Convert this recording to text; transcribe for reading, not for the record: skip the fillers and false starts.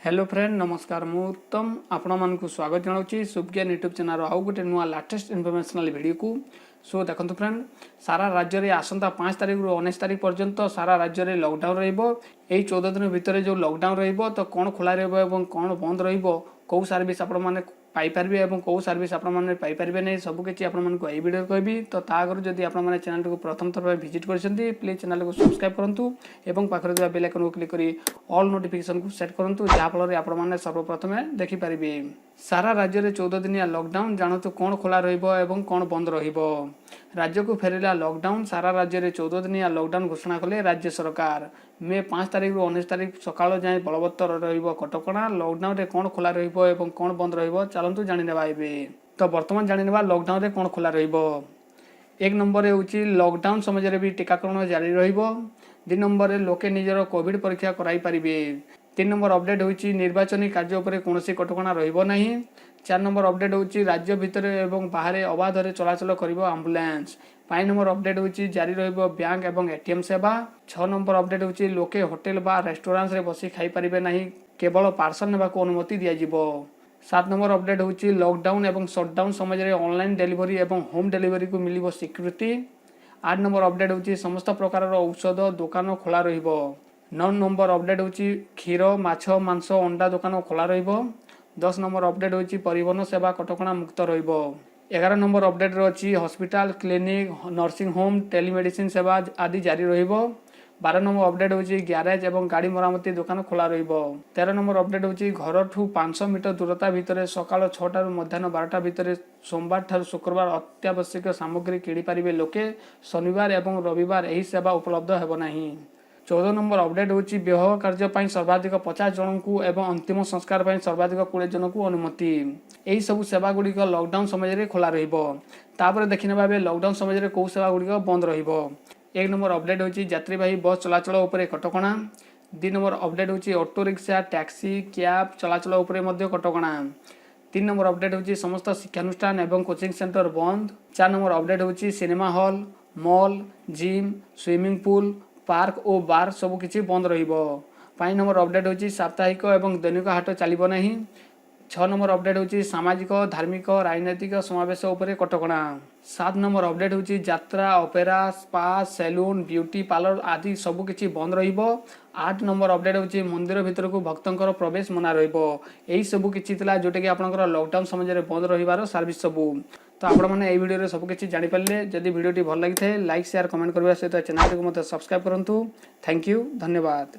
Hello friend नमस्कार मु उत्तम आपण मानकु स्वागत जनाऊँगी सुबज्ञान यूट्यूब चैनल आउ गोटे नुआ लाटेस्ट इनफॉर्मेशनल वीडियो को। सो देखो फ्रेंड सारा राज्य में आसंता 5 तारिख रु 19 तारिख पर्यंत सारा राज्य में लॉकडाउन रहिबो। एई 14 दिन भितर जो लॉकडाउन रहिबो तो कौन खोला रहिबो एवं कौन बंद रहिबो कौ सर्विस आपण माने पाई पारबे एवं कौ सर्विस आपण माने पाई पारबे नै सब किछि आपण मानकु एई वीडियो कहबी। तो ता आगर जदि आपण माने चैनल को प्रथम थर विजिट करछन्ती प्लीज चैनल को सब्सक्राइब करंतु एवं पाखरे दिया बेल आइकन को क्लिक करी ऑल नोटिफिकेशन को सेट करंतु जहा फल रे आपण माने सर्वप्रथम देखि पारिबे। सारा राज्य में 14 दिनिया लॉकडाउन जानतु कौन खोला रहिबो एवं कौन बंद रहिबो। राज्य को फेरिला लॉकडाउन सारा राज्य में 14 दिनिया लॉकडाउन घोषणा कले राज्य सरकार। मे 5 तारिख रु 19 तारिख सकाळ जाय बलवत्तर रहिबो कटकणा। लॉकडाउन रे कौन खोला रहिबो एवं कौन बंद रहिबो चलंतु जानि नेबा एबे। तो वर्तमान जानि नेबा लॉकडाउन रे कौन खोला रहिबो। एक नंबर रे होची लॉकडाउन समय रे भी टीकाकरण जारी रहिबो। 2 नंबर रे लोके निजर कोविड परीक्षा कराई पारिबे। 3 नंबर अपडेट होची निर्वाचनी कार्य उपरे कोनोसी कटकणा रहिबो नाही। 4 नंबर अपडेट होची राज्य भितर एवं बाहर अबाध रे चलाचल करिबो एम्बुलेंस। 5 नंबर अपडेट होची जारी रहिबो बैंक एवं एटीएम सेवा। 6 नंबर अपडेट होची लोके होटल बा रेस्टोरेंट रे बसी खाई पारिबे नाही केवल पार्सल नेबा को अनुमति दिया जिवो। 7 नंबर अपडेट होची लॉकडाउन एवं शटडाउन समय रे ऑनलाइन डिलीवरी एवं होम डिलीवरी को मिलिबो स्वीकृति। 8 नंबर अपडेट होची समस्त प्रकार औषध दुकान खोला रहिबो। 9 नंबर अपडेट होची क्षीर माछ मांस अंडा दुकान खोला रहिबो। 10 नंबर अपडेट होची परिवहन सेवा कटकणा मुक्त रहिबो। 11 नंबर अपडेट रही hospital clinic nursing home telemedicine सेवा आदि जारी रहिबो। 12 नंबर अपडेट होची ग्यारेज एवं गाड़ी मरामती दुकान खोला रहिबो। 13 नंबर अपडेट होची घर ठू 500 मीटर दूरता भितर सकाळ 6टा रु मध्याह्न 12टा भितर सोमवार ठार शुक्रवार अत्यावश्यक सामग्री किणी पारिबे लोके। शनिवार एवं रविवार एही सेवा उपलब्ध हेबो नाही। 14 नंबर अपडेट होची विवाह कार्य पई सर्वाधिक 50 जन को एवं अंतिम संस्कार पई सर्वाधिक 20 जन को अनुमति। एही सब सेवा गुडी को लॉकडाउन समय रे खोला रहिबो। तापर देखिने बाबे लॉकडाउन समय रे को सेवा गुडी को बंद रहिबो। 1 नंबर अपडेट होची यात्रीवाही बस चलाचल उपरे कटकणा। 2 नंबर अपडेट होची ऑटो रिक्शा टैक्सी कैब चलाचल उपरे मध्ये कटकणा। 3 नंबर अपडेट होची समस्त शिक्षानुष्ठान एवं कोचिंग सेंटर बंद। 4 नंबर अपडेट होची cinema hall mall gym swimming pool park और बार सब किछि बंद रहिबो। 5 नंबर अपडेट होची साप्ताहिक एवं दैनिक हाट चलिबो नाही। 6 नंबर अपडेट होची सामाजिक धार्मिक राजनैतिक समावेश उपरे कटकणा। 7 नंबर अपडेट होची यात्रा opera spa salon beauty parlour आदि सब किछि बंद रहिबो। 8 नंबर अपडेट होची मंदिर भितर को भक्तंकर प्रवेश मना रहिबो। एही सब किछि तला जोटे कि आपनकर लॉकडाउन समय रे बंद रहिबार सर्विस सबु। तो आपण माने एई वीडियो रे सब किछि जानि पारले। जदि वीडियोटी भल लागि थाए लाइक शेयर कमेंट करबा सहित चैनल को मते सब्सक्राइब करंतु। थैंक यू धन्यवाद।